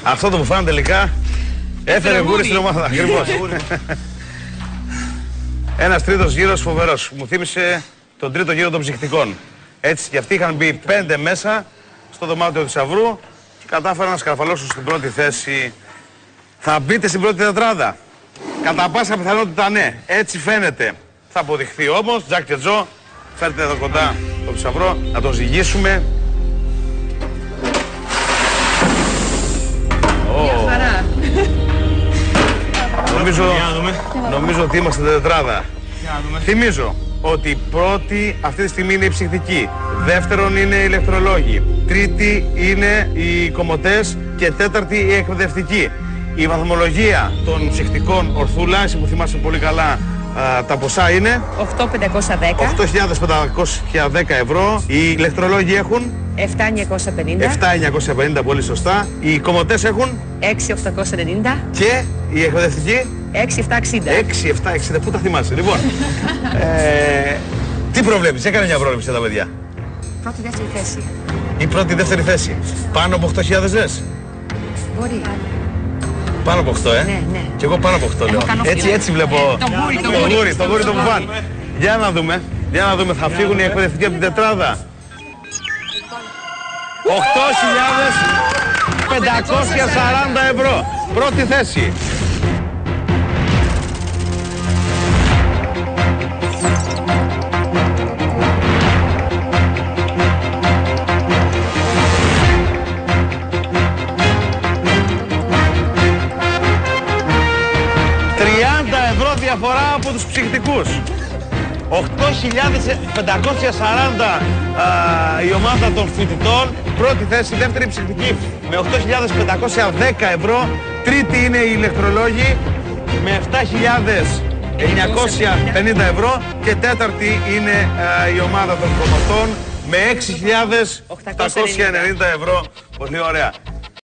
Αυτό το που φάνε τελικά έφερε γούρι στην ομάδα. Ακριβώς. Ένας τρίτος γύρος φοβερός. Μου θύμισε τον τρίτο γύρο των ψυχτικών. Έτσι και αυτοί είχαν μπει 5 μέσα στο δωμάτιο του Θησαυρού και κατάφεραν να σκαρφαλώσουν στην πρώτη θέση. Θα μπείτε στην πρώτη τετράδα. Κατά πάσα πιθανότητα ναι. Έτσι φαίνεται. Θα αποδειχθεί όμως. Τζακ και Τζο, φέρτε εδώ κοντά το Θησαυρό να τον ζυγίσουμε. Νομίζω ότι είμαστε τετράδα. Θυμίζω ότι πρώτη αυτή τη στιγμή είναι η ψυχτική, δεύτερον είναι οι ηλεκτρολόγοι, τρίτη είναι οι κομμωτές και τέταρτη η εκπαιδευτική. Η βαθμολογία των ψυχτικών Ορθούλα, εσύ που θυμάσαι πολύ καλά τα ποσά είναι 8.510 ευρώ. Οι ηλεκτρολόγοι έχουν 7.950, πολύ σωστά. Οι κομμωτές έχουν 6.890 και η εκπαιδευτική 6.760. 6.760, πού τα θυμάσαι. Λοιπόν, τι προβλέπεις, έκανε μια πρόβλεψη για τα παιδιά. Πρώτη-δεύτερη θέση. Η πρώτη-δεύτερη θέση. Πάνω από 8.000 δες. Μπορεί. Πάνω από 8, Ναι. Και εγώ πάνω από 8 λέω. Έτσι βλέπω το γούρι το μπουφάν. Για να δούμε, θα φύγουν οι εκπαιδευτικοί από την τετράδα. 8.540 ευρώ. Πρώτη θέση. Διαφορά από τους ψυχτικούς. 8.540 η ομάδα των φοιτητών, πρώτη θέση, δεύτερη ψυχτική με 8.510 ευρώ, τρίτη είναι οι ηλεκτρολόγοι με 7.950 ευρώ και τέταρτη είναι η ομάδα των κομμωτών με 6.890 ευρώ. Πολύ ωραία.